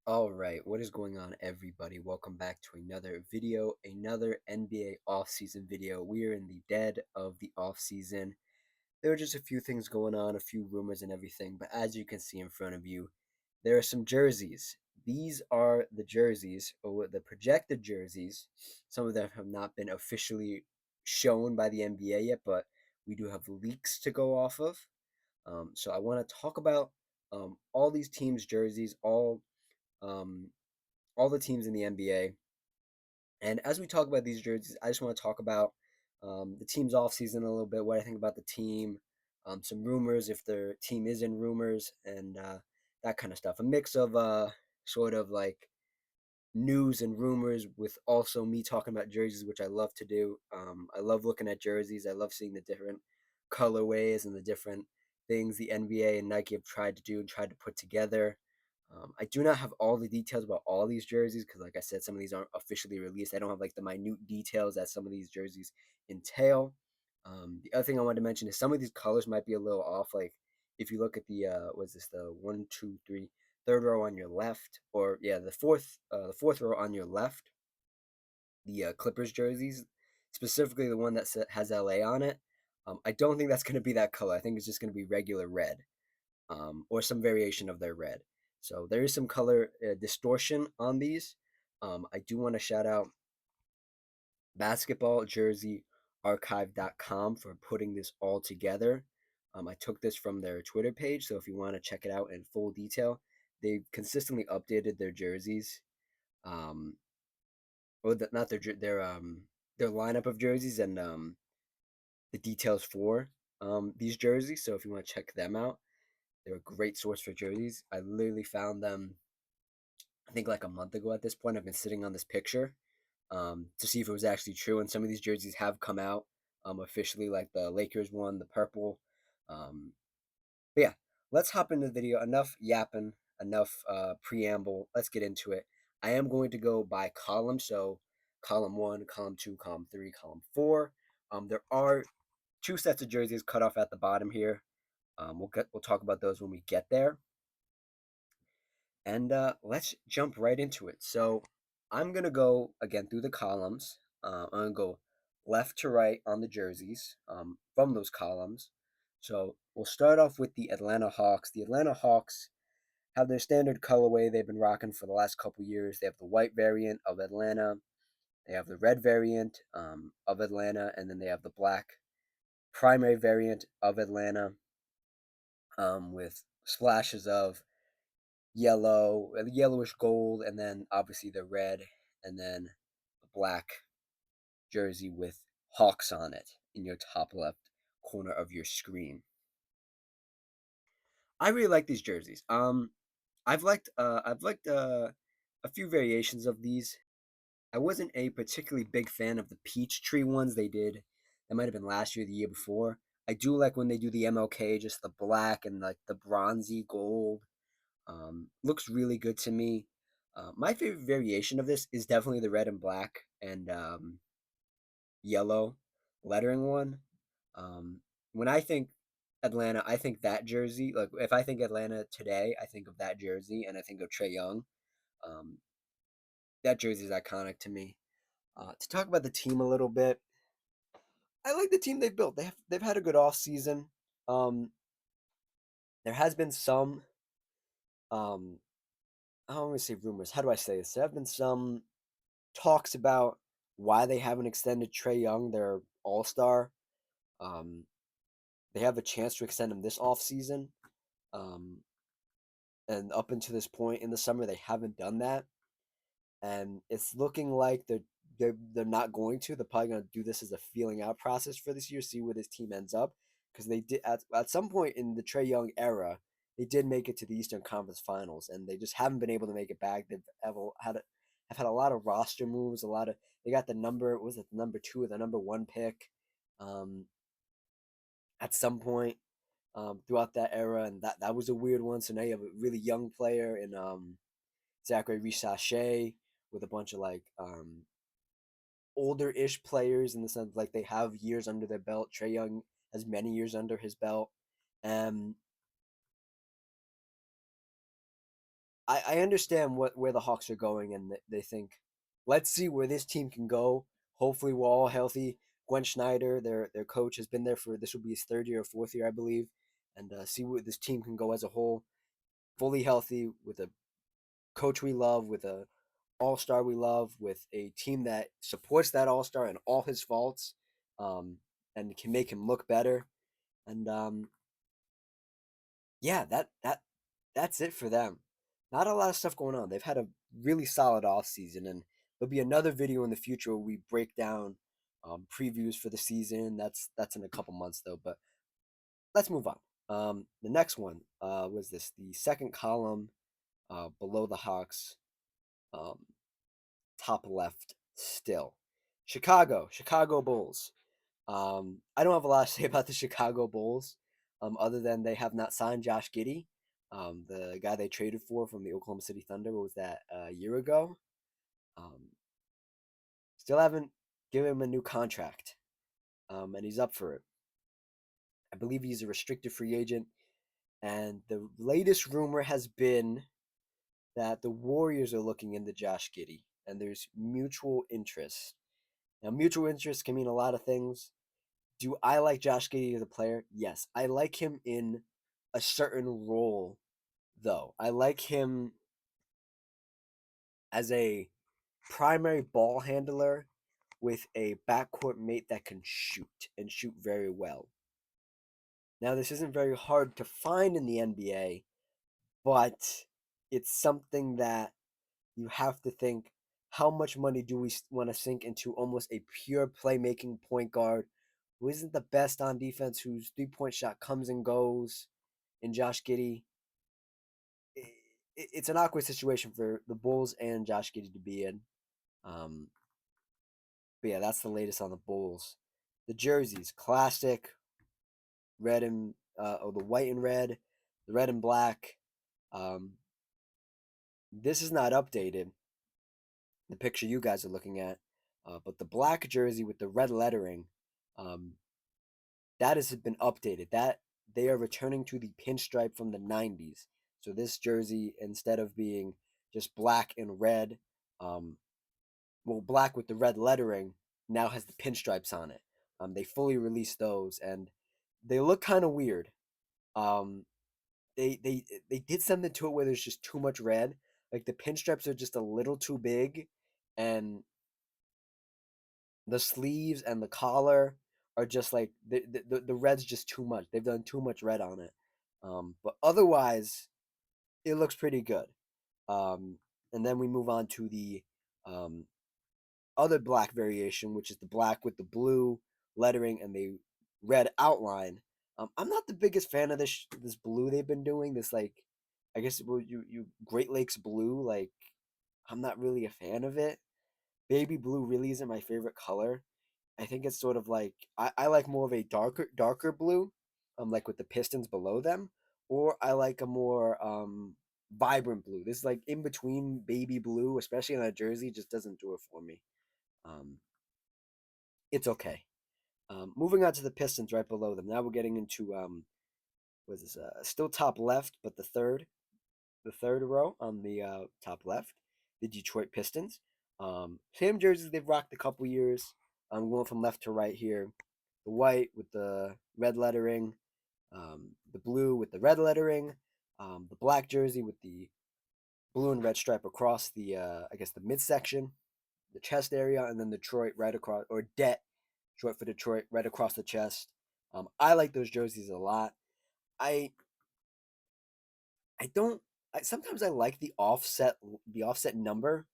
All right, what is going on, everybody? Welcome back to another video, another NBA offseason video. We are in the dead of the offseason. There are just a few things going on, a few rumors and everything, but as you can see in front of you, there are some jerseys. These are the jerseys, or the projected jerseys. Some of them have not been officially shown by the NBA yet, but we do have leaks to go off of. So I want to talk about all these teams' jerseys, um, all the teams in the NBA. And as we talk about these jerseys, I just want to talk about the team's offseason a little bit, what I think about the team, some rumors if their team is in rumors, and that kind of stuff. A mix of sort of like news and rumors with also me talking about jerseys, which I love to do. I love looking at jerseys. I love seeing the different colorways and the different things the NBA and Nike have tried to do and tried to put together. I do not have all the details about all these jerseys because, like I said, some of these aren't officially released. I don't have like the minute details that some of these jerseys entail. The other thing I wanted to mention is some of these colors might be a little off. Like if you look at the was this the one, two, three, third row on your left, or yeah, the fourth row on your left, the Clippers jerseys, specifically the one that has LA on it. I don't think that's going to be that color. I think it's just going to be regular red, or some variation of their red. So there is some color distortion on these. I do want to shout out basketballjerseyarchive.com for putting this all together. I took this from their Twitter page, so if you want to check it out in full detail, they've consistently updated their jerseys, um, or not their lineup of jerseys and the details for these jerseys. So if you want to check them out, they're a great source for jerseys. I literally found them, I think, like a month ago at this point. I've been sitting on this picture to see if it was actually true. And some of these jerseys have come out officially, like the Lakers one, the purple. Um, but yeah, let's hop into the video. Enough yapping, enough preamble. Let's get into it. I am going to go by column. So column one, column two, column three, column four. There are two sets of jerseys cut off at the bottom here. We'll talk about those when we get there. And let's jump right into it. So I'm gonna go again through the columns. I'm gonna go left to right on the jerseys from those columns. So we'll start off with the Atlanta Hawks. The Atlanta Hawks have their standard colorway they've been rocking for the last couple years. They have the white variant of Atlanta. They have the red variant of Atlanta, and then they have the black primary variant of Atlanta with splashes of yellow, yellowish gold, and then obviously the red, and then the black jersey with Hawks on it in your top left corner of your screen. I really like these jerseys. I've liked a few variations of these. I wasn't a particularly big fan of the peach tree ones they did. That might have been last year, the year before. I do like when they do the MLK, just the black and like the bronzy gold. Looks really good to me. My favorite variation of this is definitely the red and black and yellow lettering one. When I think Atlanta, I think that jersey. Like if I think Atlanta today, I think of that jersey and I think of Trae Young. Um, that jersey is iconic to me. To talk about the team a little bit, I like the team they've built. They've had a good off season. Um, there has been some I don't want to say rumors. How do I say this? There have been some talks about why they haven't extended Trae Young, their All Star. Um, they have a chance to extend him this offseason. Um, and up until this point in the summer, they haven't done that. And it's looking like they're not going to. They're probably going to do this as a feeling out process for this year, see where this team ends up. Because they did at some point in the Trae Young era, they did make it to the Eastern Conference Finals, and they just haven't been able to make it back. They've have had a lot of roster moves. A lot of they got the number was it the number two or the number one pick, um, at some point throughout that era, and that was a weird one. So now you have a really young player in Zachary Richashe with a bunch of like older-ish players in the sense like they have years under their belt. Trae Young has many years under his belt. Um, I understand where the Hawks are going, and they think, let's see where this team can go. Hopefully, we're all healthy. Gwen Schneider, their coach, has been there for this will be his third year or fourth year, I believe, and see where this team can go as a whole, fully healthy, with a coach we love, with a all-star we love, with a team that supports that all-star and all his faults, um, and can make him look better. And yeah, that's it for them. Not a lot of stuff going on. They've had a really solid off season, and there'll be another video in the future where we break down previews for the season. That's in a couple months though. But let's move on. The next one was this the second column below the Hawks, um, top left still. Chicago Bulls. I don't have a lot to say about the Chicago Bulls, other than they have not signed Josh Giddey, the guy they traded for from the Oklahoma City Thunder. What was that, a year ago? Um, Still haven't given him a new contract, and he's up for it. I believe he's a restricted free agent, and the latest rumor has been that the Warriors are looking into Josh Giddey, and there's mutual interest. Now, mutual interest can mean a lot of things. Do I like Josh Giddey as a player? Yes. I like him in a certain role, though. I like him as a primary ball handler with a backcourt mate that can shoot and shoot very well. Now, this isn't very hard to find in the NBA, but it's something that you have to think, how much money do we want to sink into almost a pure playmaking point guard who isn't the best on defense, whose 3-point shot comes and goes, in Josh Giddey? It's an awkward situation for the Bulls and Josh Giddey to be in. Um, but yeah, that's the latest on the Bulls. The jerseys, classic red and the white and red, the red and black. Um, this is not updated. The picture you guys are looking at, but the black jersey with the red lettering, um, that has been updated. That they are returning to the pinstripe from the '90s. So this jersey, instead of being just black and red, um, well, black with the red lettering, now has the pinstripes on it. They fully released those, and they look kind of weird. Um, they did something to it where there's just too much red. Like the pinstripes are just a little too big, and the sleeves and the collar are just like the red's just too much. They've done too much red on it. But otherwise, it looks pretty good. Um, and then we move on to the um, other black variation, which is the black with the blue lettering and the red outline. I'm not the biggest fan of this blue they've been doing. This, like, I guess, well, you Great Lakes blue. Like, I'm not really a fan of it. Baby blue really isn't my favorite color. I think it's sort of like I like more of a darker blue, like with the pistons below them, or I like a more vibrant blue. This, like, in between baby blue, especially on a jersey, just doesn't do it for me. Um, it's okay. Moving on to the Pistons right below them. Now we're getting into what is this? Still top left, but the third row on the top left, the Detroit Pistons. Same jerseys they've rocked a couple years. I'm going from left to right here. The white with the red lettering, the blue with the red lettering, the black jersey with the blue and red stripe across the I guess the midsection, the chest area, and then Detroit right across, or Det, short for Detroit, right across the chest. I like those jerseys a lot. I I don't. Sometimes I like the offset number.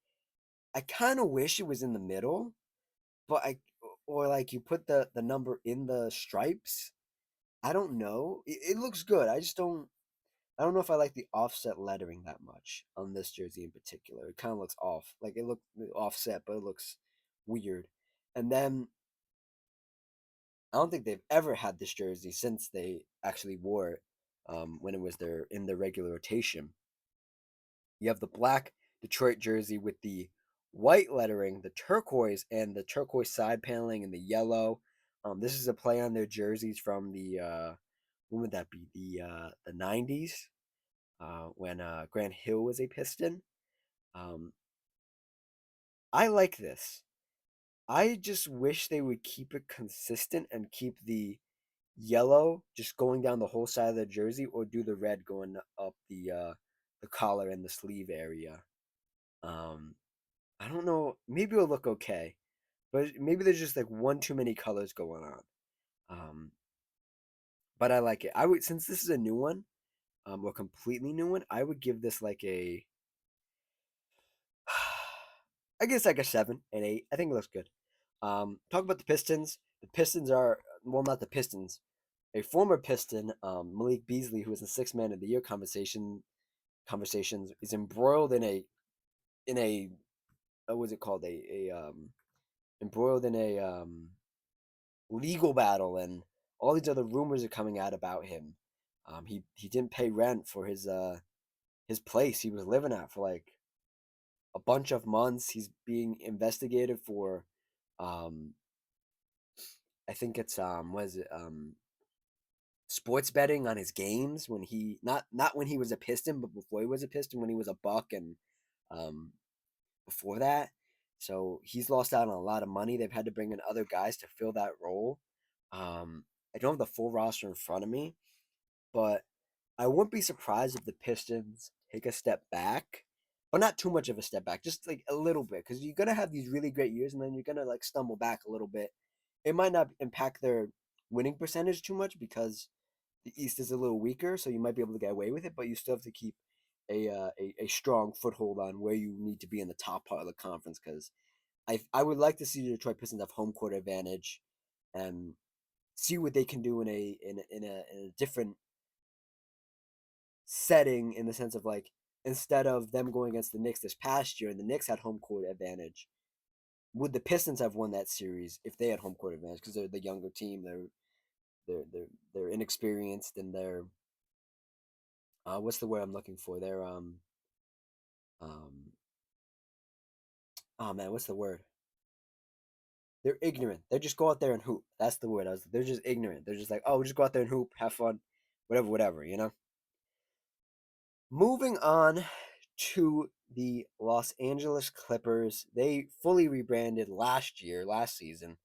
I kind of wish it was in the middle, but I or like you put the number in the stripes. I don't know. It looks good. I just don't. I don't know if I like the offset lettering that much on this jersey in particular. It kind of looks off. Like it looked offset, but it looks weird. And then I don't think they've ever had this jersey since they actually wore it, when it was in their regular rotation. You have the black Detroit jersey with the white lettering, the turquoise, and the turquoise side paneling, and the yellow. This is a play on their jerseys from the when would that be, the '90s? when Grant Hill was a Piston. Um, I like this. I just wish they would keep it consistent and keep the yellow just going down the whole side of the jersey, or do the red going up the collar and the sleeve area. Um, I don't know. Maybe it'll look okay, but maybe there's just like one too many colors going on. Um, but I like it. I would, since this is a new one, or completely new one, I would give this like a, I guess like a 7, an 8. I think it looks good. Talk about the Pistons. The Pistons are, well, not the Pistons. A former Piston, Malik Beasley, who was the Sixth Man of the Year conversations, is embroiled in a what was it called, a embroiled in a legal battle, and all these other rumors are coming out about him. He didn't pay rent for his place he was living at for like a bunch of months. He's being investigated for, um, I think it's what is it, sports betting on his games when he, not when he was a Piston, but before he was a Piston, when he was a Buck, and um, before that. So he's lost out on a lot of money. They've had to bring in other guys to fill that role. I don't have the full roster in front of me, but I wouldn't be surprised if the Pistons take a step back, but not too much of a step back, just like a little bit, because you're gonna have these really great years, and then you're gonna like stumble back a little bit. It might not impact their winning percentage too much because the East is a little weaker, so you might be able to get away with it, but you still have to keep a strong foothold on where you need to be in the top part of the conference. Because I would like to see the Detroit Pistons have home court advantage and see what they can do in a different setting, in the sense of like, instead of them going against the Knicks this past year and the Knicks had home court advantage, would the Pistons have won that series if they had home court advantage? Because they're the younger team, they're inexperienced, and they're what's the word I'm looking for? They're um oh man, what's the word? They're ignorant. They just go out there and hoop. That's the word. They're just ignorant. They're just like, oh, we'll just go out there and hoop, have fun, whatever, whatever. Moving on to the Los Angeles Clippers. They fully rebranded last season,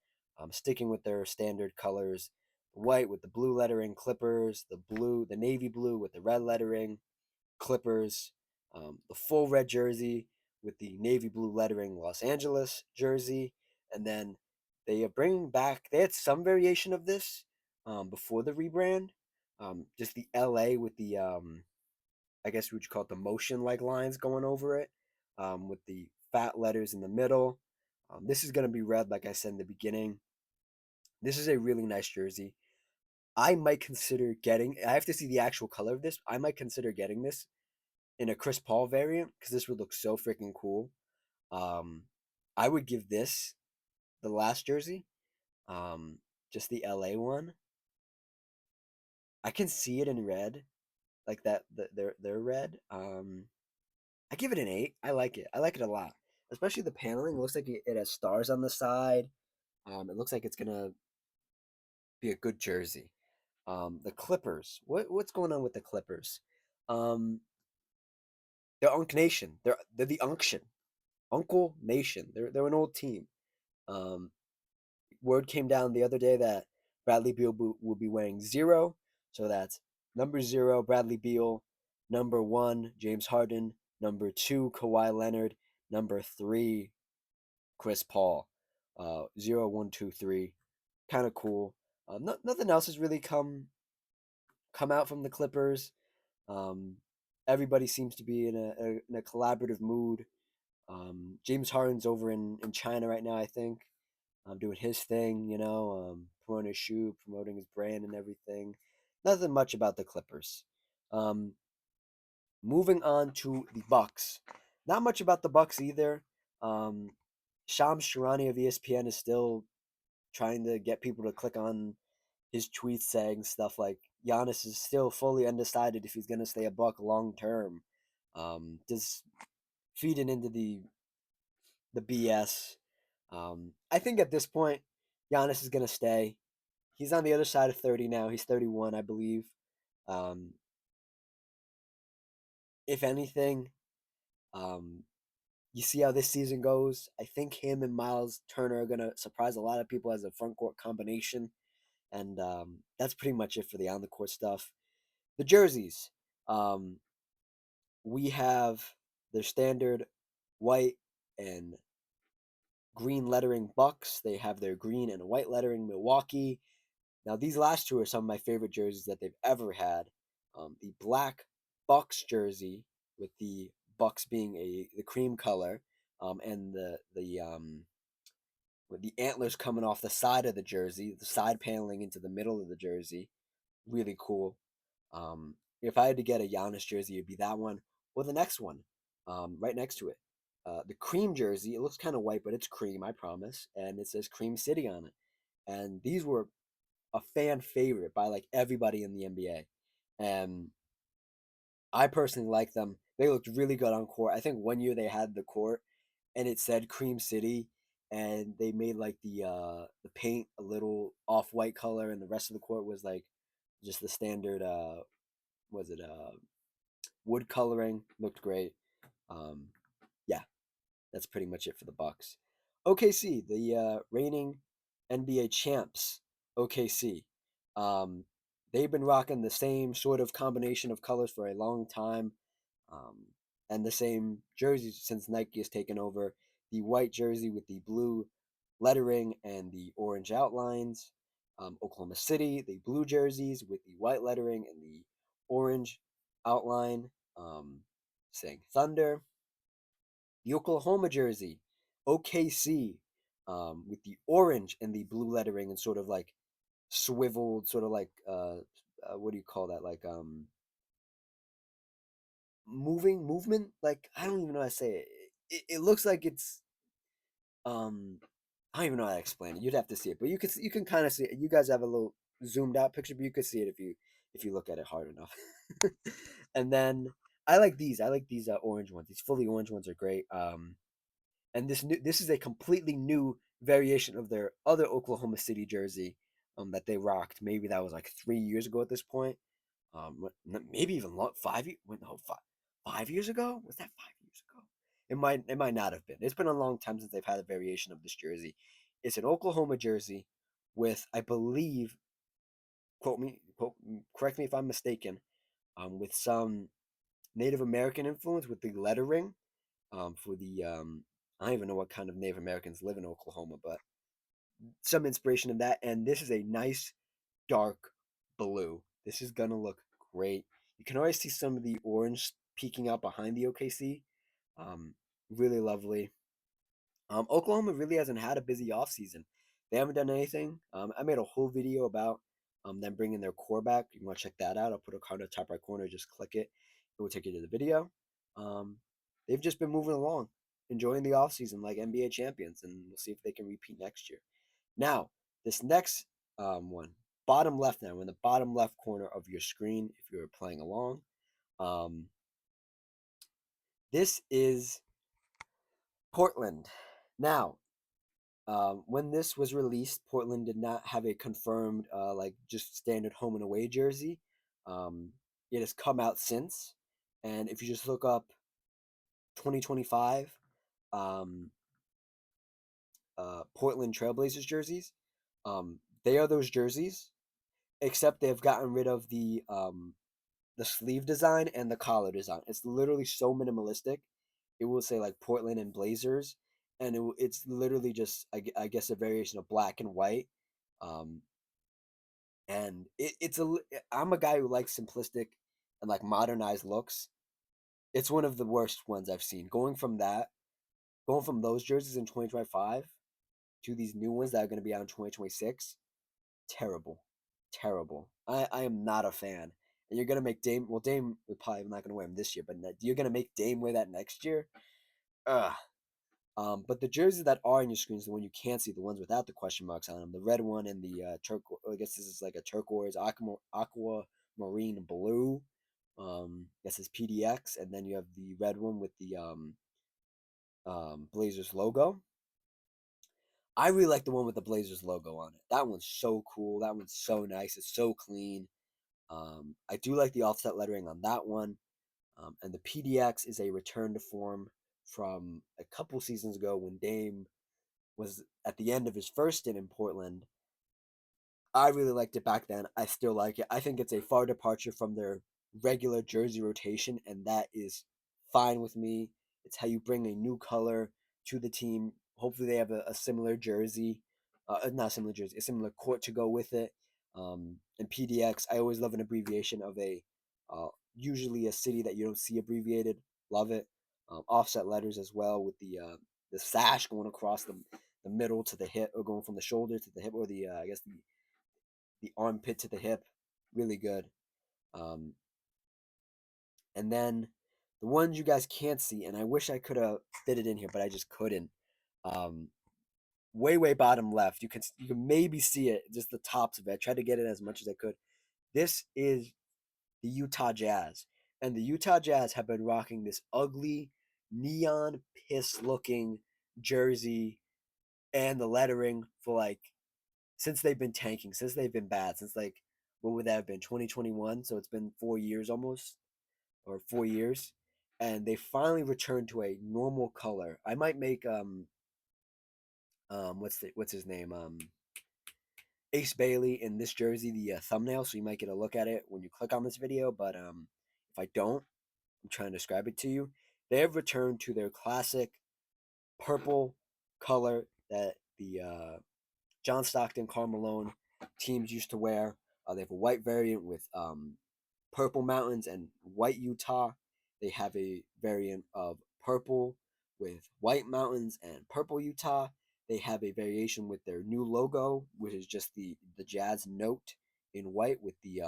sticking with their standard colors: the white with the blue lettering, Clippers; the navy blue with the red lettering, Clippers; the full red jersey with the navy blue lettering, Los Angeles jersey. And then they are bringing back, they had some variation of this before the rebrand. Just the LA with the, I guess what you call it, the motion like lines going over it, with the fat letters in the middle. This is going to be red, like I said in the beginning. This is a really nice jersey. I might consider getting, I have to see the actual color of this. I might consider getting this in a Chris Paul variant because this would look so freaking cool. Um, I would give this the last jersey, um, just the LA one. I can see it in red, like that. They're red. I give it an 8. I like it. I like it a lot, especially the paneling. It looks like it has stars on the side. It looks like it's gonna be a good jersey. The Clippers. What's going on with the Clippers? Um, they're Unk Nation. They're the Unction. Uncle Nation. They're an old team. Um, Word came down the other day that Bradley Beal will be wearing 0. So that's number 0, Bradley Beal; number 1, James Harden; number 2, Kawhi Leonard; number 3, Chris Paul. 0, 1, 2, 3. Kind of cool. Nothing else has really come out from the Clippers. Um, Everybody seems to be in a collaborative mood. James Harden's over in China right now, I think, doing his thing, promoting his shoe, promoting his brand and everything. Nothing much about the Clippers. Um, Moving on to the Bucks. Not much about the Bucks either. Um, Shams Charania of ESPN is still trying to get people to click on his tweets saying stuff like Giannis is still fully undecided if he's going to stay a Buck long term. Just feeding into the BS. I think at this point, Giannis is going to stay. He's on the other side of 30 now. He's 31, I believe. Um, if anything, um, you see how this season goes. I think him and Miles Turner are gonna surprise a lot of people as a front court combination, and that's pretty much it for the on the court stuff. The jerseys, um, we have their standard white and green lettering Bucks. They have their green and white lettering Milwaukee. Now these last two are some of my favorite jerseys that they've ever had. The black Bucks jersey with the Bucks being the cream color, and with the antlers coming off the side of the jersey, the side paneling into the middle of the jersey, really cool. If I had to get a Giannis jersey, it'd be that one or the next one, right next to it. The cream jersey, it looks kind of white, but it's cream, I promise, and it says Cream City on it. And these were a fan favorite by like everybody in the NBA. And I personally like them. They looked really good on court. I think one year they had the court and it said Cream City, and they made like the paint a little off white color, and the rest of the court was like just the standard was it wood coloring. Looked great. Um yeah, that's pretty much it for the Bucks. OKC, the reigning NBA champs. OKC. Um, they've been rocking the same sort of combination of colors for a long time, um, and the same jerseys since Nike has taken over. The white jersey with the blue lettering and the orange outlines. Oklahoma City, the blue jerseys with the white lettering and the orange outline, saying Thunder. The Oklahoma jersey, OKC, with the orange and the blue lettering and sort of like swiveled, sort of like what do you call that? Like movement. Like I don't even know how to say it. It looks like it's um I don't even know how to explain it. You'd have to see it, but you can kind of see it. You guys have a little zoomed out picture, but you could see it if you look at it hard enough. And then I like these. I like these orange ones. These fully orange ones are great. And this is a completely new variation of their other Oklahoma City jersey, that they rocked. Maybe that was like 3 years ago at this point. Maybe even 5 years ago. Was that 5 years ago? It might not have been. It's been a long time since they've had a variation of this jersey. It's an Oklahoma jersey with, I believe, correct me if I'm mistaken, with some Native American influence with the lettering, for the I don't even know what kind of Native Americans live in Oklahoma, but some inspiration in that. And this is a nice dark blue. This is gonna look great. You can always see some of the orange peeking out behind the OKC. Um, really lovely. Oklahoma really hasn't had a busy offseason. They haven't done anything. I made a whole video about them bringing their core back. You want to check that out? I'll put a card in the top right corner. Just click it. It will take you to the video. Um, they've just been moving along, enjoying the offseason like NBA champions, and we'll see if they can repeat next year. Now, this next one, bottom left now, in the bottom left corner of your screen, if you're playing along, um, this is Portland. Now, when this was released, Portland did not have a confirmed, like just standard home and away jersey. Um, it has come out since, and if you just look up 2025, um, Portland Trailblazers jerseys, they are those jerseys, except they've gotten rid of the sleeve design and the collar design. It's literally so minimalistic. It will say like Portland and Blazers, and it's literally just I guess a variation of black and white. Um, and it's a I'm a guy who likes simplistic and like modernized looks. It's one of the worst ones I've seen. Going from those jerseys in 2025 to these new ones that are going to be out in 2026, terrible, terrible. I am not a fan. And you're gonna make Dame. Well, Dame we're probably not gonna wear him this year, but you're gonna make Dame wear that next year. Ugh. But the jerseys that are in your screens, the one you can't see, the ones without the question marks on them, the red one and the turquoise. I guess this is like a turquoise, aquamarine blue. I guess it's PDX, and then you have the red one with the Blazers logo. I really like the one with the Blazers logo on it. That one's so cool. That one's so nice. It's so clean. I do like the offset lettering on that one. And the PDX is a return to form from a couple seasons ago when Dame was at the end of his first stint in Portland. I really liked it back then. I still like it. I think it's a far departure from their regular jersey rotation, and that is fine with me. It's how you bring a new color to the team. Hopefully, they have a similar jersey, not a similar jersey, a similar court to go with it. And PDX, I always love an abbreviation of usually a city that you don't see abbreviated. Love it. Offset letters as well with the sash going across the middle to the hip, or going from the shoulder to the hip, or I guess the armpit to the hip. Really good. Um, and then the ones you guys can't see, and I wish I could have fit it in here, but I just couldn't. Um, way bottom left, you can maybe see it, just the tops of it. I tried to get it as much as I could. This is the Utah Jazz, and the Utah Jazz have been rocking this ugly neon piss looking jersey and the lettering for like since they've been tanking, since they've been bad, since like what would that have been, 2021? So it's been 4 years almost, or 4 years, and they finally returned to a normal color. I might make what's his name, Ace Bailey in this jersey the thumbnail, so you might get a look at it when you click on this video. But if I don't, I'm trying to describe it to you. They have returned to their classic purple color that the John Stockton, Karl Malone teams used to wear. They have a white variant with purple mountains and white Utah. They have a variant of purple with white mountains and purple Utah. They have a variation with their new logo, which is just the Jazz note in white with the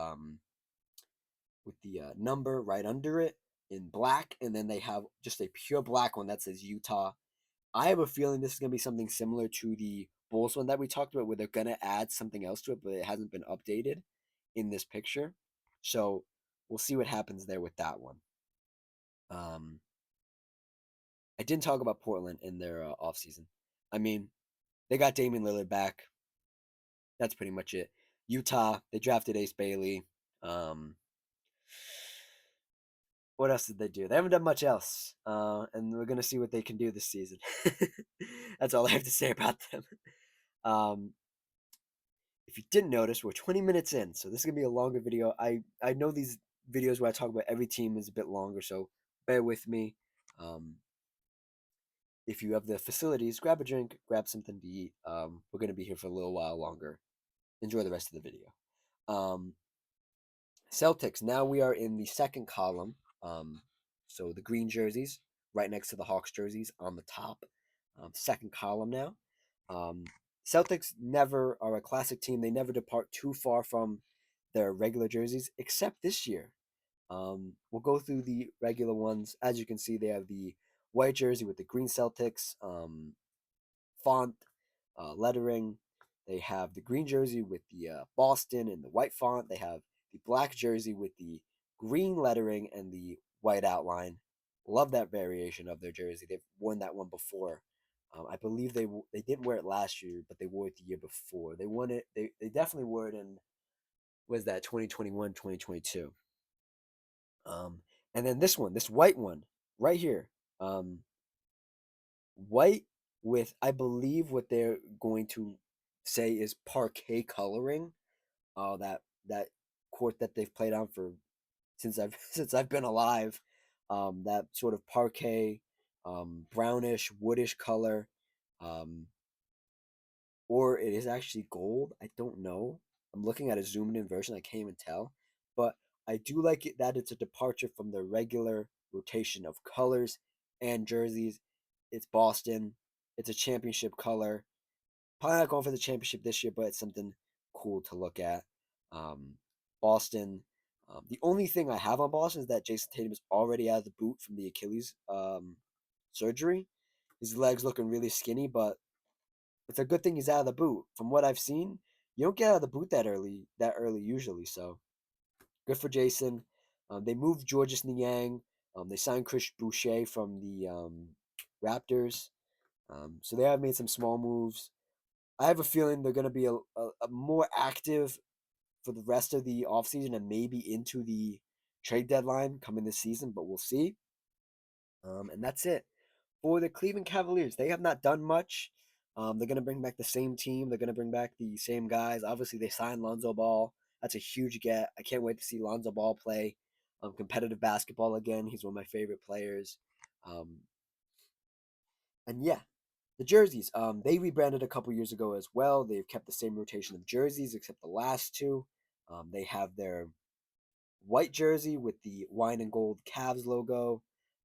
number right under it in black, and then they have just a pure black one that says Utah. I have a feeling this is going to be something similar to the Bulls one that we talked about, where they're going to add something else to it, but it hasn't been updated in this picture. So we'll see what happens there with that one. Um, I didn't talk about Portland in their offseason. I mean, they got Damian Lillard back. That's pretty much it. Utah, they drafted Ace Bailey. Um, what else did they do? They haven't done much else. And we're going to see what they can do this season. That's all I have to say about them. Um, if you didn't notice, we're 20 minutes in, so this is gonna be a longer video. I know these videos where I talk about every team is a bit longer, so bear with me. Um, if you have the facilities, grab a drink, grab something to eat. We're gonna be here for a little while longer. Enjoy the rest of the video. Um, Celtics. Now we are in the second column. So the green jerseys right next to the Hawks jerseys on the top. Second column now. Um, Celtics never are a classic team. They never depart too far from their regular jerseys, except this year. We'll go through the regular ones. As you can see, they have the white jersey with the green Celtics font, lettering. They have the green jersey with the Boston and the white font. They have the black jersey with the green lettering and the white outline. Love that variation of their jersey. They've worn that one before. I believe they didn't wear it last year, but they wore it the year before. They won it. They definitely wore it in, was that 2021, 2022. And then this one, this white one right here. White with, I believe, what they're going to say is parquet coloring. That court that they've played on for since I've since I've been alive. That sort of parquet, brownish, woodish color. Um, or it is actually gold. I don't know. I'm looking at a zoomed in version. I can't even tell. But I do like it that it's a departure from the regular rotation of colors and jerseys. It's Boston. It's a championship color. Probably not going for the championship this year, but it's something cool to look at. Um, Boston. The only thing I have on Boston is that Jason Tatum is already out of the boot from the Achilles surgery. His legs looking really skinny, but it's a good thing he's out of the boot. From what I've seen, you don't get out of the boot that early usually. So good for Jason. They moved Georges Niang. They signed Chris Boucher from the Raptors. So they have made some small moves. I have a feeling they're going to be a more active for the rest of the offseason and maybe into the trade deadline coming this season, but we'll see. And that's it for the Cleveland Cavaliers. They have not done much. They're going to bring back the same team. They're going to bring back the same guys. Obviously, they signed Lonzo Ball. That's a huge get. I can't wait to see Lonzo Ball play competitive basketball again. He's one of my favorite players. Um, and yeah, the jerseys. They rebranded a couple years ago as well. They've kept the same rotation of jerseys except the last two. They have their white jersey with the wine and gold Cavs logo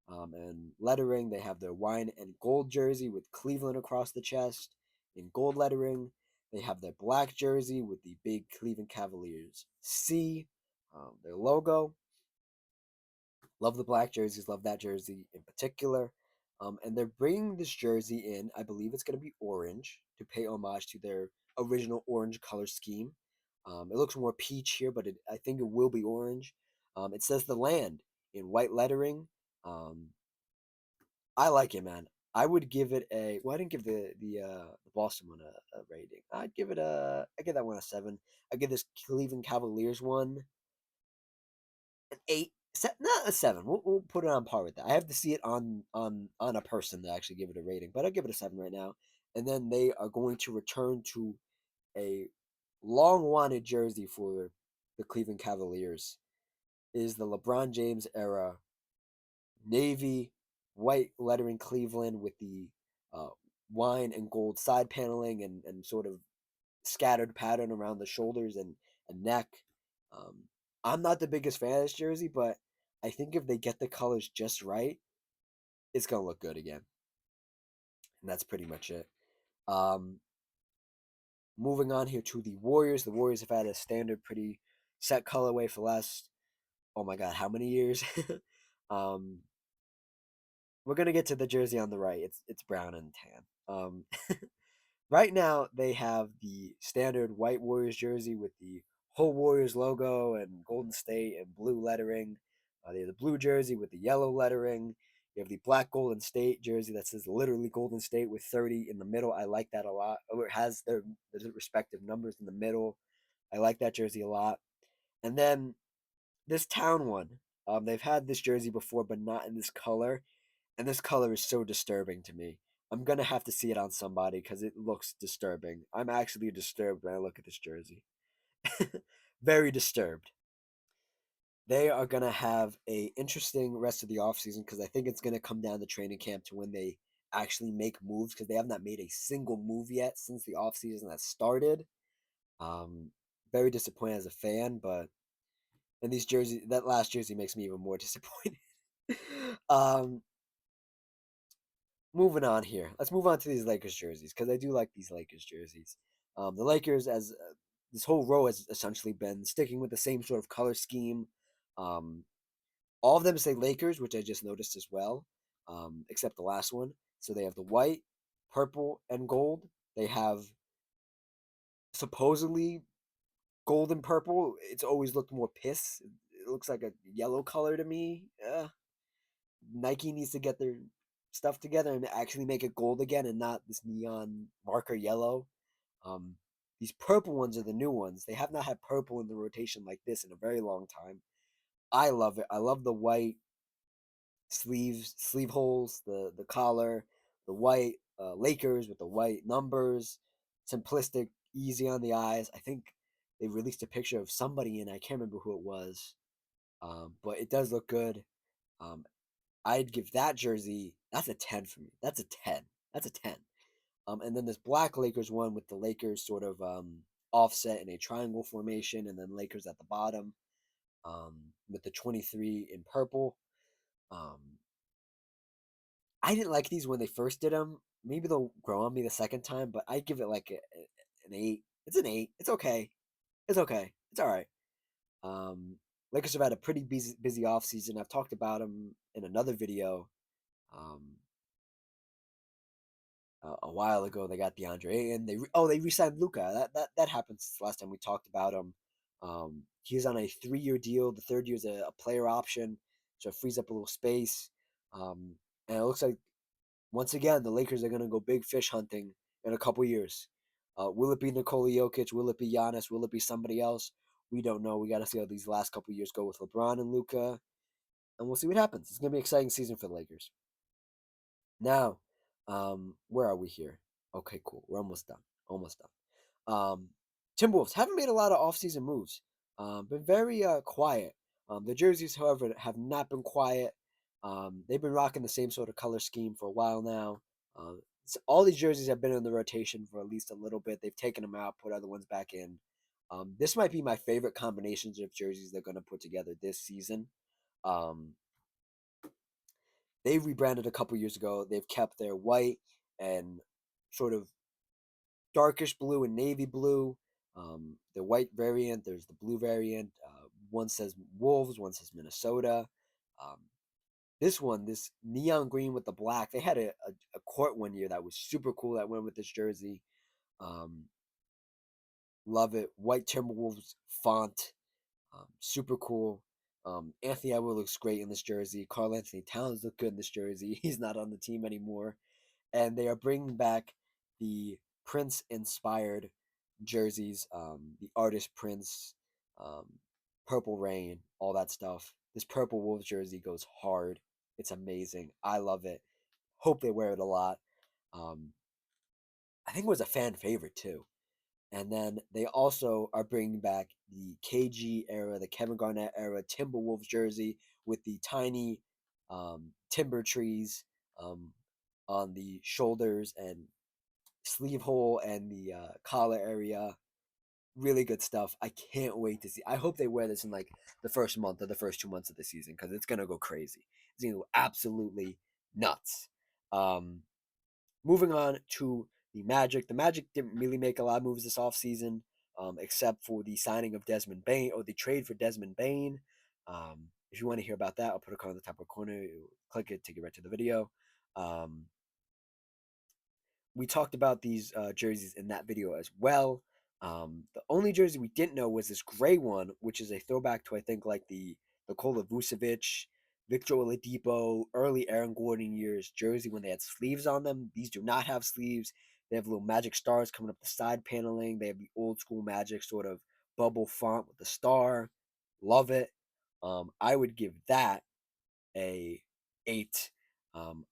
and lettering. They have their wine and gold jersey with Cleveland across the chest in gold lettering. They have their black jersey with the big Cleveland Cavaliers C, their logo. Love the black jerseys. Love that jersey in particular. And they're bringing this jersey in. I believe it's going to be orange to pay homage to their original orange color scheme. It looks more peach here, but I think it will be orange. It says the land in white lettering. Um, I like it, man. I would give it a. Well, I didn't give the Boston one a rating. I give that one a 7. I give this Cleveland Cavaliers one an 8. Not a 7. We'll put it on par with that. I have to see it on a person to actually give it a rating, but I'll give it a 7 right now. And then they are going to return to a long wanted jersey for the Cleveland Cavaliers. Is the LeBron James era navy white lettering Cleveland with the uh, wine and gold side paneling and sort of scattered pattern around the shoulders and neck. Um, I'm not the biggest fan of this jersey, but I think if they get the colors just right, it's gonna look good again. And that's pretty much it. Um, Moving on here to the Warriors. The Warriors have had a standard, pretty set colorway for the last, oh my god, how many years? um, we're gonna get to the jersey on the right. It's brown and tan. Right now, they have the standard white Warriors jersey with the whole Warriors logo and Golden State and blue lettering. They have the blue jersey with the yellow lettering. You have the black Golden State jersey that says literally Golden State with 30 in the middle. I like that a lot. It has their respective numbers in the middle. I like that jersey a lot. And then this town one. They've had this jersey before, but not in this color. And this color is so disturbing to me. I'm gonna have to see it on somebody because it looks disturbing. I'm actually disturbed when I look at this jersey. Very disturbed. They are gonna have a interesting rest of the offseason because I think it's gonna come down to training camp to when they actually make moves because they have not made a single move yet since the offseason has started. Um, Very disappointed as a fan, but and these jerseys, that last jersey makes me even more disappointed. um, Moving on here. Let's move on to these Lakers jerseys because I do like these Lakers jerseys. The Lakers, as this whole row has essentially been sticking with the same sort of color scheme. Um, all of them say Lakers, which I just noticed as well, except the last one. So they have the white, purple, and gold. They have supposedly gold and purple. It's always looked more piss. It looks like a yellow color to me. Nike needs to get their stuff together and actually make it gold again and not this neon marker yellow. Um, these purple ones are the new ones. They have not had purple in the rotation like this in a very long time. I love it. I love the white sleeve holes, the collar, the white Lakers with the white numbers, simplistic, easy on the eyes. I think they released a picture of somebody and I can't remember who it was, but it does look good. Um, I'd give that jersey. That's a 10 for me. That's a 10. That's a 10. And then this black Lakers one with the Lakers sort of offset in a triangle formation, and then Lakers at the bottom with the 23 in purple. Um, I didn't like these when they first did them. Maybe they'll grow on me the second time, but I give it like an 8. It's an 8. It's okay. It's okay. It's all right. Um, Lakers have had a pretty busy off season. I've talked about them in another video. Um, a while ago. They got DeAndre Ayton. They re-signed Luka. That happened since the last time we talked about him. He's on a 3-year deal. The third year is a player option, so it frees up a little space. And it looks like once again the Lakers are gonna go big fish hunting in a couple years. Will it be Nikola Jokic? Will it be Giannis? Will it be somebody else? We don't know. We got to see how these last couple of years go with LeBron and Luka, and we'll see what happens. It's gonna be an exciting season for the Lakers. Now, where are we here? Okay, cool. We're almost done. Almost done. Timberwolves haven't made a lot of offseason moves. Been very quiet. The jerseys, however, have not been quiet. They've been rocking the same sort of color scheme for a while now. So all these jerseys have been in the rotation for at least a little bit. They've taken them out, put other ones back in. This might be my favorite combinations of jerseys they're going to put together this season. Um, they rebranded a couple years ago. They've kept their white and sort of darkish blue and navy blue. The white variant, there's the blue variant. One says Wolves, one says Minnesota. Um, this one, this neon green with the black, they had a court one year that was super cool that went with this jersey. Um, love it. White Timberwolves font, super cool. Anthony Edwards looks great in this jersey. Karl Anthony Towns look good in this jersey. He's not on the team anymore. And they are bringing back the Prince inspired jerseys, the artist Prince, um, Purple Rain, all that stuff. This Purple Wolves jersey goes hard. It's amazing. I love it. Hope they wear it a lot. Um, I think it was a fan favorite too. And then they also are bringing back the KG era, the Kevin Garnett era Timberwolves jersey with the tiny timber trees um, on the shoulders and sleeve hole and the collar area. Really good stuff. I can't wait to see. I hope they wear this in like the first month or the first 2 months of the season because it's gonna go crazy. It's gonna go absolutely nuts. Um, Moving on to the Magic. The Magic didn't really make a lot of moves this offseason, except for the signing of Desmond Bain or the trade for Desmond Bain. If you want to hear about that, I'll put a card in the top right corner. You click it, take it right to the video. Um, we talked about these jerseys in that video as well. The only jersey we didn't know was this gray one, which is a throwback to I think like the Nikola Vucevic, Victor Oladipo, early Aaron Gordon years jersey when they had sleeves on them. These do not have sleeves. They have little Magic stars coming up the side paneling. They have the old school Magic sort of bubble font with the star. Love it. I would give that a 8.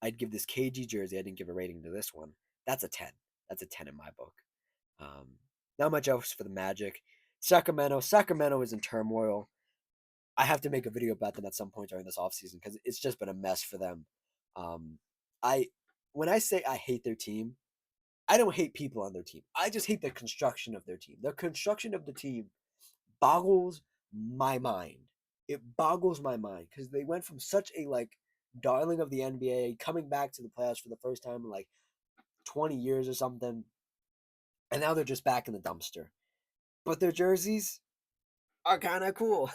I'd give this KG jersey. I didn't give a rating to this one. That's a 10. That's a 10 in my book. Um, Not much else for the Magic. Sacramento. Sacramento is in turmoil. I have to make a video about them at some point during this offseason because it's just been a mess for them. Um, I when I say I hate their team, I don't hate people on their team. I just hate the construction of their team. The construction of the team boggles my mind. It boggles my mind because they went from such a like darling of the NBA coming back to the playoffs for the first time in like 20 years or something, and now they're just back in the dumpster. But their jerseys are kind of cool.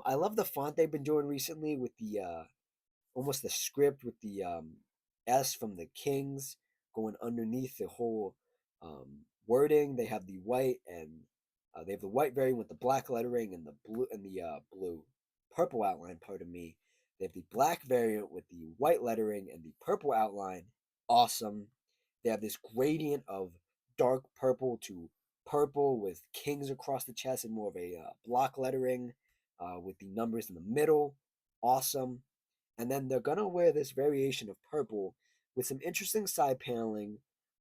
I love the font they've been doing recently with the almost the script with the S from the Kings going underneath the whole wording. They have the white and they have the white variant with the black lettering and the blue purple outline. Pardon me. They have the black variant with the white lettering and the purple outline. Awesome. They have this gradient of dark purple to purple with kings across the chest and more of a block lettering with the numbers in the middle. Awesome. And then they're gonna wear this variation of purple with some interesting side paneling.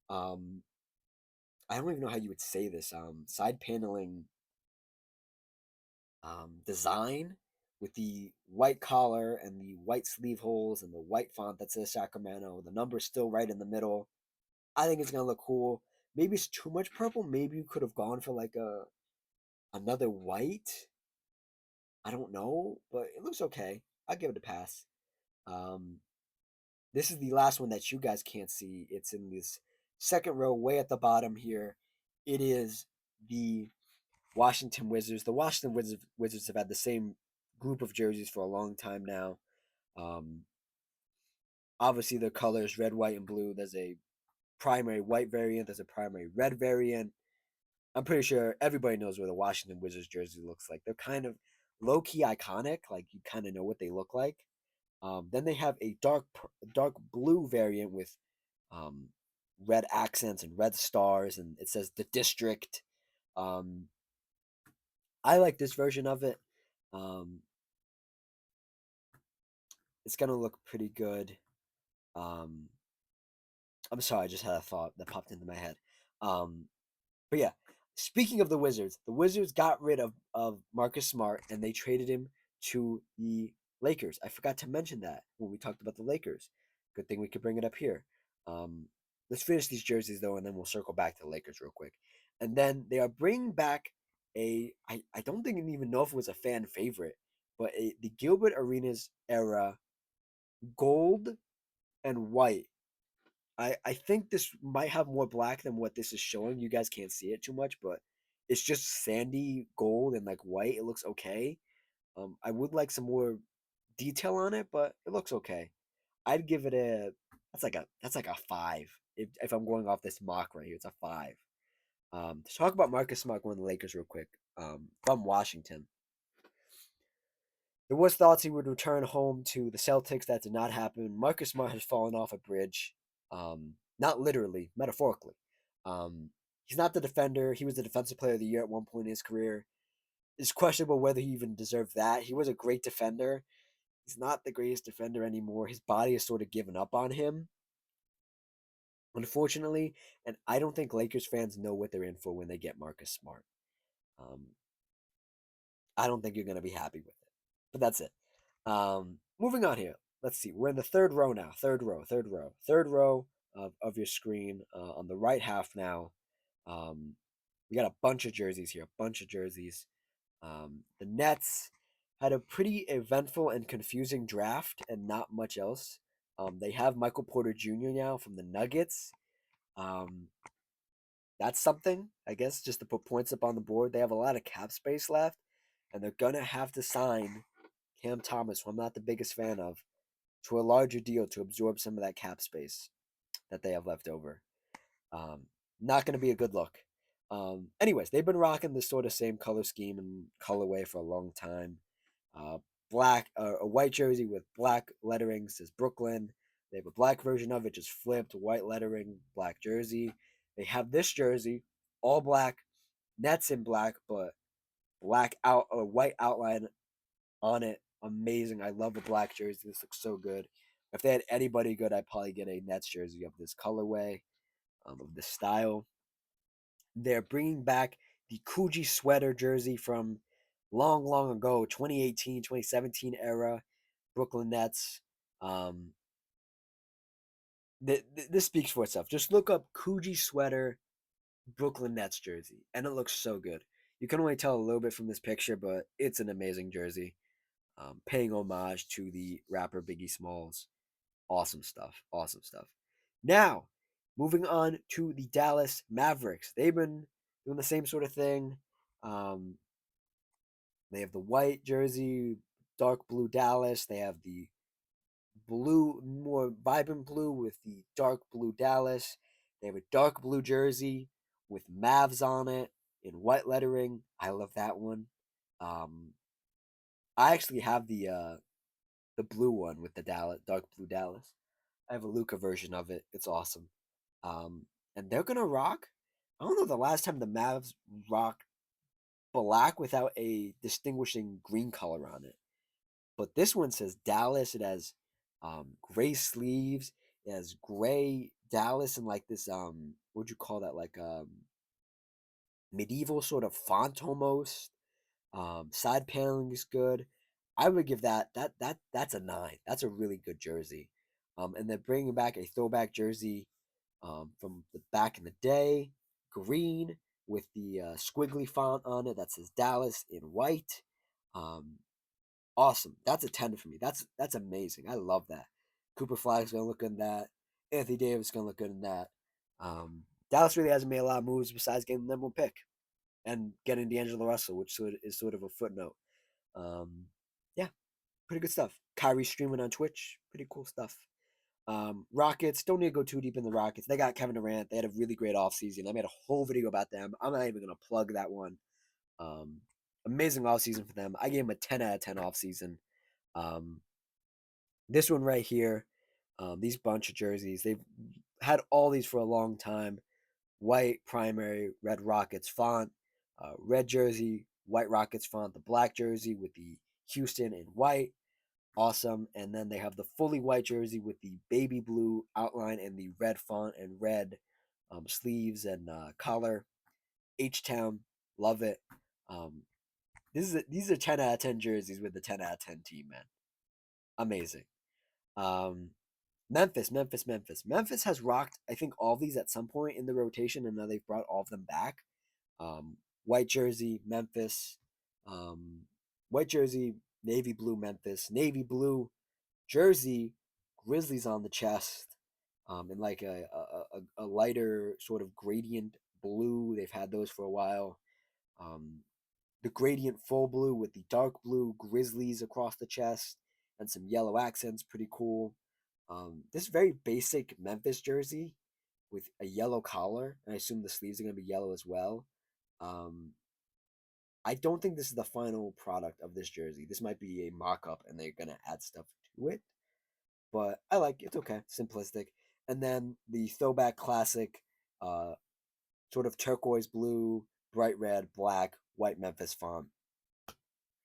Um, I don't even know how you would say this. Side paneling design with the white collar and the white sleeve holes and the white font that says Sacramento. The number's still right in the middle. I think it's gonna look cool. Maybe it's too much purple. Maybe you could have gone for like a another white. I don't know, but it looks okay. I'll give it a pass. Um, This is the last one that you guys can't see. It's in this second row, way at the bottom here. It is the Washington Wizards. The Wizards have had the same group of jerseys for a long time now. Um, Obviously, their colors red, white, and blue. There's a primary white variant. There's a primary red variant. I'm pretty sure everybody knows what the Washington Wizards jersey looks like. They're kind of low key iconic. Like you kind of know what they look like. Then they have a dark blue variant with um, red accents and red stars, and it says the district. Um, I like this version of it. Um, it's gonna look pretty good. Um, I'm sorry, I just had a thought that popped into my head. Um, but yeah, speaking of the Wizards got rid of Marcus Smart and they traded him to the Lakers. I forgot to mention that when we talked about the Lakers. Good thing we could bring it up here. Um, let's finish these jerseys though, and then we'll circle back to the Lakers real quick. And then they are bringing back I don't think I even know if it was a fan favorite, but the Gilbert Arenas era gold and white. I think this might have more black than what this is showing. You guys can't see it too much, but it's just sandy gold and like white. It looks okay. I would like some more detail on it, but it looks okay. I'd give it a that's like a 5. If I'm going off this mock right here, it's a 5. To talk about Marcus Smart going to the Lakers real quick. From Washington. There was thoughts he would return home to the Celtics. That did not happen. Marcus Smart has fallen off a bridge. Not literally, metaphorically. He's not the defender. He was the defensive player of the year at one point in his career. It's questionable whether he even deserved that. He was a great defender. He's not the greatest defender anymore. His body has sort of given up on him, unfortunately. And I don't think Lakers fans know what they're in for when they get Marcus Smart. Um, I don't think you're going to be happy with it. But that's it. Moving on here. Let's see. We're in the third row now. Third row of your screen on the right half now. Um, we got a bunch of jerseys here. A bunch of jerseys. The Nets had a pretty eventful and confusing draft and not much else. They have Michael Porter Jr. now from the Nuggets. Um, that's something, I guess, just to put points up on the board. They have a lot of cap space left, and they're gonna have to sign Cam Thomas, who I'm not the biggest fan of, to a larger deal to absorb some of that cap space that they have left over. Um, Not going to be a good look. Anyways, they've been rocking this sort of same color scheme and colorway for a long time. Uh, a white jersey with black lettering says Brooklyn. They have a black version of it, just flipped, white lettering, black jersey. They have this jersey, all black, Nets in black, but black out a white outline on it. Amazing. I love the black jersey. This looks so good. If they had anybody good, I'd probably get a Nets jersey of this colorway, of this style. They're bringing back the Coogee sweater jersey from long, long ago, 2018, 2017 era, Brooklyn Nets. Um, this speaks for itself. Just look up Coogee sweater Brooklyn Nets jersey, and it looks so good. You can only tell a little bit from this picture, but it's an amazing jersey. Paying homage to the rapper Biggie Smalls. Awesome stuff. Awesome stuff. Now, moving on to the Dallas Mavericks. They've been doing the same sort of thing. Um, they have the white jersey, dark blue Dallas. They have the blue, more vibrant blue with the dark blue Dallas. They have a dark blue jersey with Mavs on it in white lettering. I love that one. Um, I actually have the blue one with the Dallas dark blue Dallas. I have a Luca version of it. It's awesome. Um, and they're gonna rock. I don't know the last time the Mavs rocked black without a distinguishing green color on it. But this one says Dallas. It has gray sleeves. It has gray Dallas and like this what'd you call that? Like medieval sort of font almost. Side paneling is good. I would give that's a 9. That's a really good jersey. And they're bringing back a throwback jersey from the back in the day, green with the squiggly font on it that says Dallas in white. Um, awesome. That's a 10 for me. That's amazing. I love that. Cooper Flag's gonna look good in that. Anthony Davis is gonna look good in that. Um, Dallas really hasn't made a lot of moves besides getting the number 1 pick and getting D'Angelo Russell, which is sort of a footnote. Um, yeah, pretty good stuff. Kyrie streaming on Twitch, pretty cool stuff. Rockets, don't need to go too deep in the Rockets. They got Kevin Durant. They had a really great offseason. I made a whole video about them. I'm not even going to plug that one. Um, Amazing offseason for them. I gave them a 10 out of 10 offseason. Um, this one right here, these bunch of jerseys, they've had all these for a long time. White primary, red Rockets font, red jersey, White Rockets font, the black jersey with the Houston in white. Awesome. And then they have the fully white jersey with the baby blue outline and the red font and red sleeves and collar. H Town, love it. Um, these are 10 out of 10 jerseys with the 10 out of 10 team, man. Amazing. Um, Memphis has rocked, I think, all of these at some point in the rotation, and now they've brought all of them back. Um, White jersey, Memphis. Um, White jersey, navy blue, Memphis. Navy blue jersey, Grizzlies on the chest, in like a lighter sort of gradient blue. They've had those for a while. Um, the gradient full blue with the dark blue Grizzlies across the chest and some yellow accents, pretty cool. This very basic Memphis jersey with a yellow collar, and I assume the sleeves are going to be yellow as well. Um, I don't think this is the final product of this jersey. This might be a mock up, and they're going to add stuff to it. But I like it. It's okay, simplistic. And then the throwback classic, uh, sort of turquoise blue, bright red, black, white Memphis font.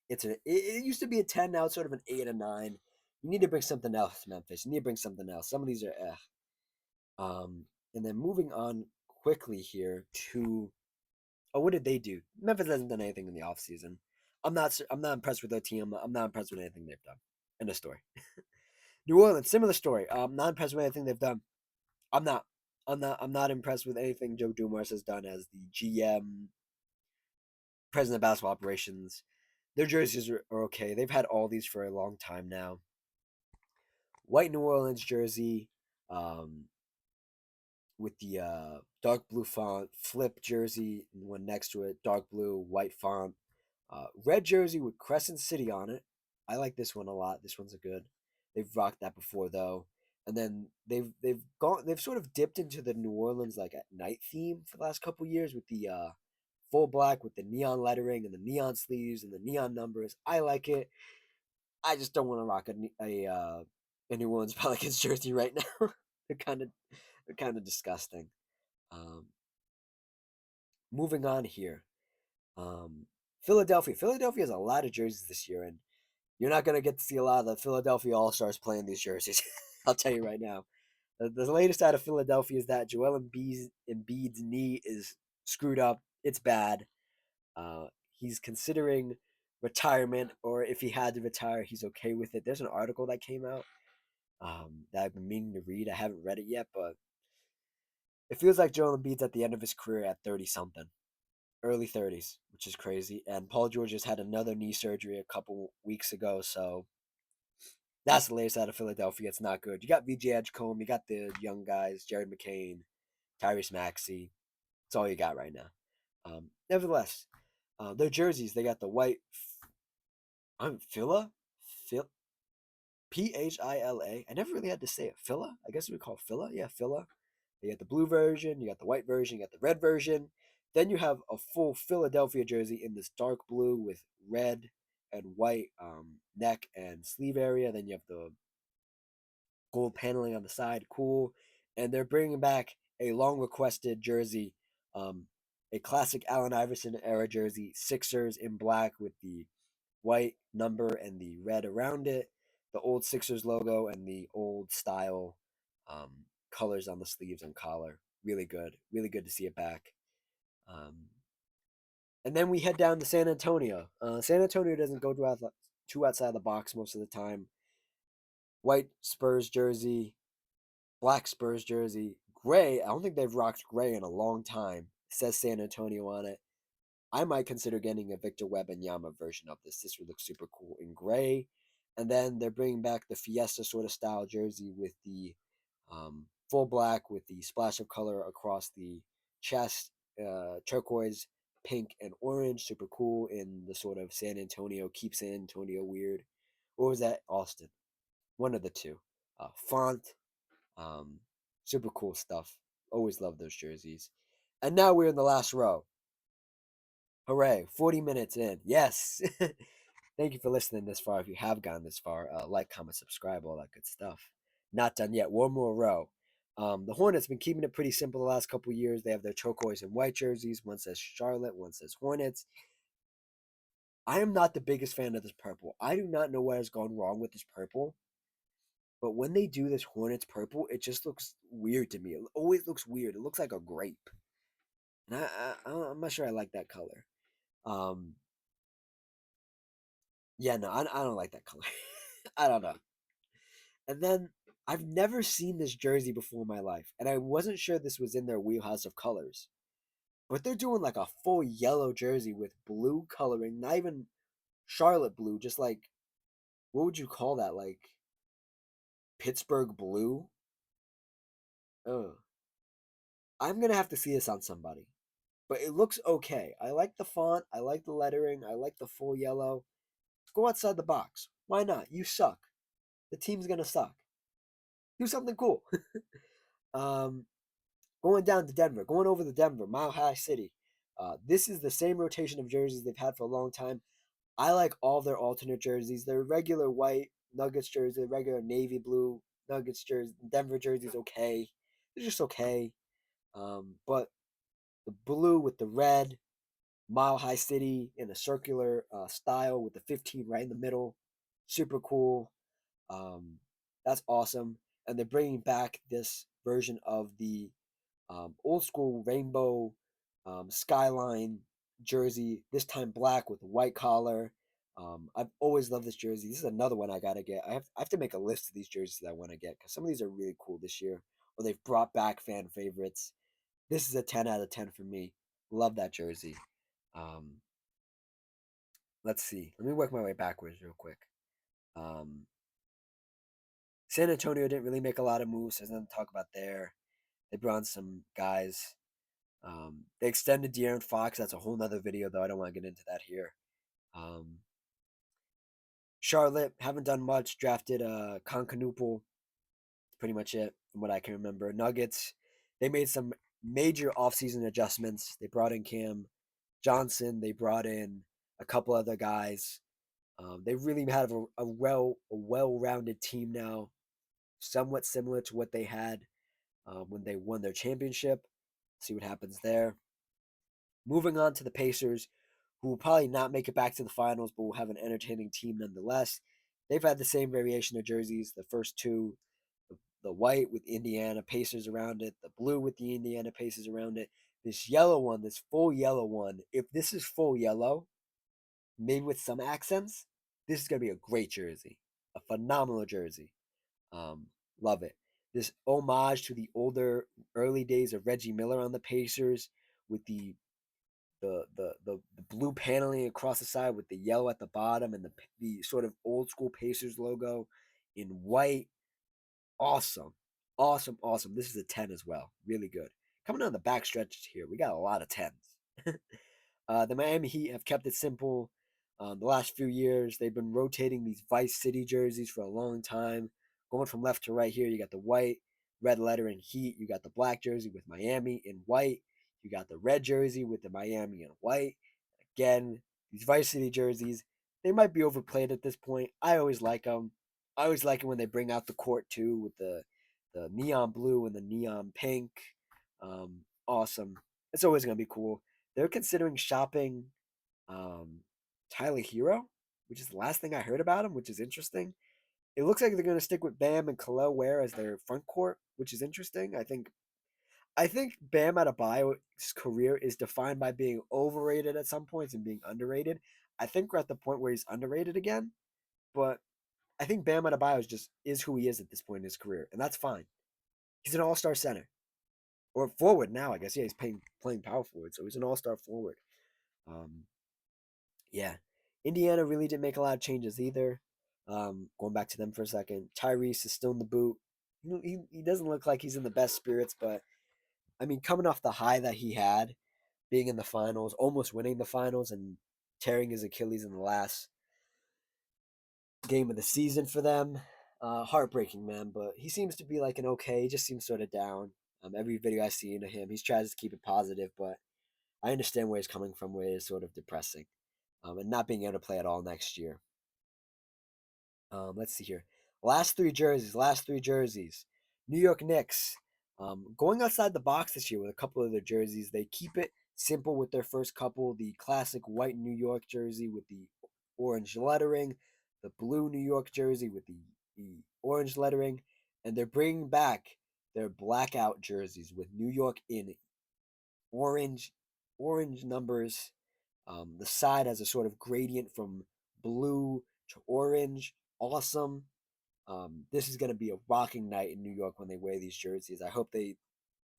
It used to be a 10, now it's sort of an 8 or 9. You need to bring something else, Memphis. You need to bring something else. Some of these are Um, and then moving on quickly here to what did they do? Memphis hasn't done anything in the offseason. I'm not impressed with their team. I'm not impressed with anything they've done. End of story. New Orleans, similar story. I'm not impressed with anything they've done. I'm not. I'm not impressed with anything Joe Dumars has done as the GM, president of basketball operations. Their jerseys are okay. They've had all these for a long time now. White New Orleans jersey, um, with the dark blue font, flip jersey, and one next to it, dark blue, white font. Red jersey with Crescent City on it. I like this one a lot. This one's a good. They've rocked that before though. And then they've sort of dipped into the New Orleans like at night theme for the last couple years with the full black with the neon lettering and the neon sleeves and the neon numbers. I like it. I just don't want to rock a New Orleans Pelicans jersey right now. they're kind of they're kind of disgusting. Um, Moving on here. Um, Philadelphia. Philadelphia has a lot of jerseys this year, and you're not going to get to see a lot of the Philadelphia All Stars playing these jerseys. I'll tell you right now. The latest out of Philadelphia is that Joel Embiid's knee is screwed up. It's bad. He's considering retirement, or if he had to retire, he's okay with it. There's an article that came out that I've been meaning to read. I haven't read it yet, but it feels like Joel Embiid's at the end of his career at 30 something, early 30s, which is crazy. And Paul George just had another knee surgery a couple weeks ago, so that's the latest out of Philadelphia. It's not good. You got VJ Edgecombe, you got the young guys, Jared McCain, Tyrese Maxey. That's all you got right now. Nevertheless, their jerseys, they got the white. I'm Phila, Phil, Phila. I never really had to say it. Phila. I guess we call Phila. Yeah, Phila. You got the blue version, you got the white version, you got the red version. Then you have a full Philadelphia jersey in this dark blue with red and white neck and sleeve area. Then you have the gold paneling on the side, cool. And they're bringing back a long requested jersey, um, a classic Allen Iverson era jersey, Sixers in black with the white number and the red around it, the old Sixers logo and the old style colors on the sleeves and collar. Really good to see it back. Um, and then we head down to San Antonio. San Antonio doesn't go too outside the box most of the time. White Spurs jersey, black Spurs jersey, gray. I don't think they've rocked gray in a long time. It says San Antonio on it. I might consider getting a Victor Wembanyama version of this. This would look super cool in gray. And then they're bringing back the Fiesta sort of style jersey with the full black with the splash of color across the chest, turquoise, pink, and orange. Super cool in the sort of San Antonio, keep San Antonio weird. Or was that Austin? One of the two. Font, um, super cool stuff. Always love those jerseys. And now we're in the last row. Hooray, 40 minutes in. Yes. Thank you for listening this far. If you have gone this far, like, comment, subscribe, all that good stuff. Not done yet. One more row. The Hornets been keeping it pretty simple the last couple years. They have their turquoise and white jerseys. One says Charlotte, one says Hornets. I am not the biggest fan of this purple. I do not know what has gone wrong with this purple, but when they do this Hornets purple, it just looks weird to me. It always looks weird. It looks like a grape, and I'm not sure I like that color. Um, yeah, no, I don't like that color. I don't know. And then I've never seen this jersey before in my life, and I wasn't sure this was in their wheelhouse of colors. But they're doing like a full yellow jersey with blue coloring, not even Charlotte blue, just like what would you call that? Like Pittsburgh blue? Oh, I'm gonna have to see this on somebody. But it looks okay. I like the font, I like the lettering, I like the full yellow. Go outside the box. Why not? You suck. The team's gonna suck. Do something cool. um, Going down to Denver, going over to Denver, Mile High City. This is the same rotation of jerseys they've had for a long time. I like all their alternate jerseys. Their regular white Nuggets jersey, regular navy blue Nuggets jersey, Denver jersey's okay. They're just okay. But the blue with the red, Mile High City in a circular style with the 15 right in the middle, super cool. Um, that's awesome. And they're bringing back this version of the old school rainbow skyline jersey, this time black with a white collar. I've always loved this jersey. This is another one I gotta get. I have to make a list of these jerseys that I want to get because some of these are really cool this year, or they've brought back fan favorites. This is a 10 out of 10 for me. Love that jersey. Um, let's see. Let me work my way backwards real quick. Um, San Antonio didn't really make a lot of moves. There's nothing to talk about there. They brought in some guys. They extended De'Aaron Fox. That's a whole nother video, though. I don't want to get into that here. Um, Charlotte haven't done much. Drafted Concanuple. Pretty much it from what I can remember. Nuggets. They made some major offseason adjustments. They brought in Cam Johnson. They brought in a couple other guys. They really have a well-rounded team now, somewhat similar to what they had when they won their championship. See what happens there. Moving on to the Pacers, who will probably not make it back to the finals, but will have an entertaining team nonetheless. They've had the same variation of jerseys. The first two, the white with Indiana Pacers around it, the blue with the Indiana Pacers around it. This yellow one, this full yellow one, if this is full yellow, maybe with some accents, this is going to be a great jersey. A phenomenal jersey. Um, Love it. This homage to the older early days of Reggie Miller on the Pacers with the blue paneling across the side with the yellow at the bottom and the sort of old school Pacers logo in white. Awesome. Awesome. Awesome. This is a 10 as well. Really good. Coming on the back stretch here, we got a lot of 10s. The Miami Heat have kept it simple. The last few years, they've been rotating these Vice City jerseys for a long time. Going from left to right here, you got the white, red letter in Heat. You got the black jersey with Miami in white. You got the red jersey with the Miami in white. Again, these Vice City jerseys, they might be overplayed at this point. I always like them. I always like it when they bring out the court too with the neon blue and the neon pink. Awesome. It's always gonna be cool. They're considering shopping um, Tyler Hero, which is the last thing I heard about him, which is interesting. It looks like they're going to stick with Bam and Khalil Ware as their front court, which is interesting. I think Bam Adebayo's career is defined by being overrated at some points and being underrated. I think we're at the point where he's underrated again, but I think Bam Adebayo is who he is at this point in his career, and that's fine. He's an all-star center or forward now, I guess. Yeah, he's playing power forward, so he's an all-star forward. Um, Yeah. Indiana really didn't make a lot of changes either. Going back to them for a second, Tyrese is still in the boot. He doesn't look like he's in the best spirits, but I mean, coming off the high that he had, being in the finals, almost winning the finals, and tearing his Achilles in the last game of the season for them, heartbreaking, man. But he seems to be like an okay. He just seems sort of down. Every video I've seen of him, he's tries to keep it positive, but I understand where he's coming from, where it's sort of depressing, and not being able to play at all next year. Let's see here. Last three jerseys. Last three jerseys. New York Knicks. Going outside the box this year with a couple of their jerseys. They keep it simple with their first couple. The classic white New York jersey with the orange lettering, the blue New York jersey with the orange lettering, and they're bringing back their blackout jerseys with New York in orange orange numbers. The side has a sort of gradient from blue to orange. Awesome. This is going to be a rocking night in New York when they wear these jerseys. I hope they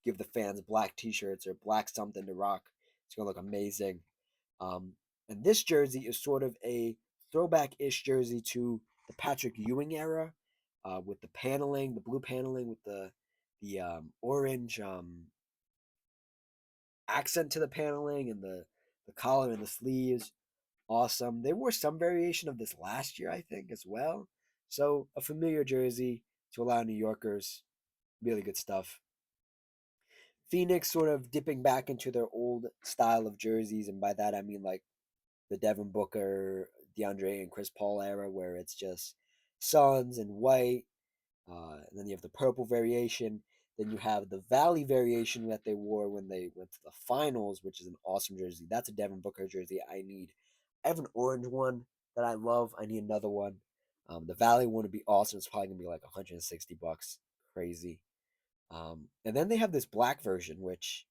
give the fans black T-shirts or black something to rock. It's going to look amazing. Um, and this jersey is sort of a throwback-ish jersey to the Patrick Ewing era, with the paneling, the blue paneling with the orange accent to the paneling and the collar and the sleeves. Awesome. They wore some variation of this last year, I think, as well. So a familiar jersey to a lot of New Yorkers. Really good stuff. Phoenix sort of dipping back into their old style of jerseys, and by that I mean like the Devin Booker, DeAndre, and Chris Paul era, where it's just suns and white. And then you have the purple variation. Then you have the Valley variation that they wore when they went to the finals, which is an awesome jersey. That's a Devin Booker jersey I need. I have an orange one that I love. I need another one. The Valley one would be awesome. It's probably gonna be like $160. Crazy. And then they have this black version, which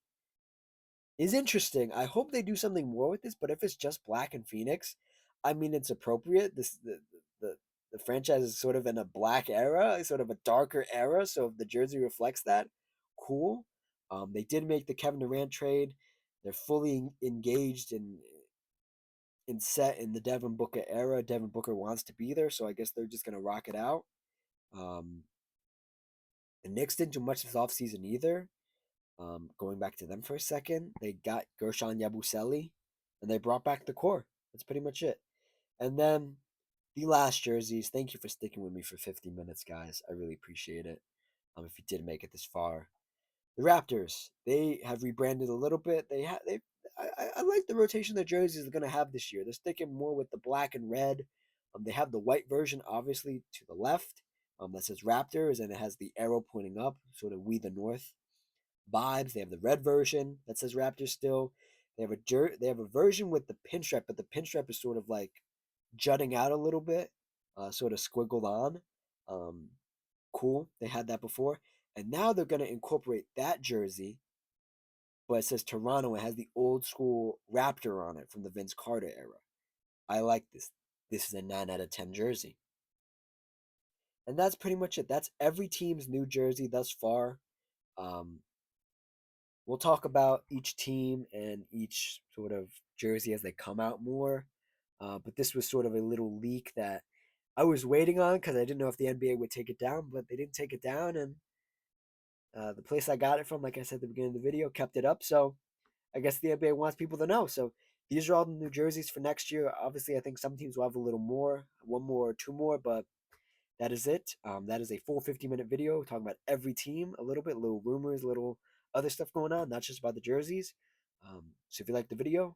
is interesting. I hope they do something more with this, but if it's just black and Phoenix, I mean it's appropriate. The the franchise is sort of in a black era, sort of a darker era, so if the jersey reflects that, cool. They did make the Kevin Durant trade. They're fully engaged in set in the Devin Booker era. Devin Booker wants to be there, so I guess they're just gonna rock it out. Um, the Knicks didn't do much this offseason either. Going back to them for a second, they got Gershon Yabusele, and they brought back the core. That's pretty much it. And then the last jerseys. Thank you for sticking with me for 50 minutes, guys. I really appreciate it. If you did make it this far, the Raptors, they have rebranded a little bit. I like the rotation of jerseys they're gonna have this year. They're sticking more with the black and red. They have the white version, obviously, to the left. That says Raptors, and it has the arrow pointing up, sort of we the North vibes. They have the red version that says Raptors still. They have a version with the pinstripe, but the pinstripe is sort of like jutting out a little bit, sort of squiggled on. Um, cool. They had that before, and now they're gonna incorporate that jersey, but it says Toronto. It has the old school Raptor on it from the Vince Carter era. I like this. This is a 9 out of 10 jersey, and that's pretty much it. That's every team's new jersey thus far. Um, we'll talk about each team and each sort of jersey as they come out more. But this was sort of a little leak that I was waiting on because I didn't know if the NBA would take it down, but they didn't take it down. And the place I got it from, like I said at the beginning of the video, kept it up. So I guess the NBA wants people to know. So these are all the new jerseys for next year. Obviously, I think some teams will have a little more, one more or two more, but that is it. That is a full 50-minute video talking about every team a little bit, little rumors, little other stuff going on, not just about the jerseys. So if you like the video,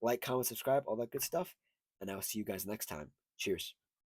like, comment, subscribe, all that good stuff. And I will see you guys next time. Cheers.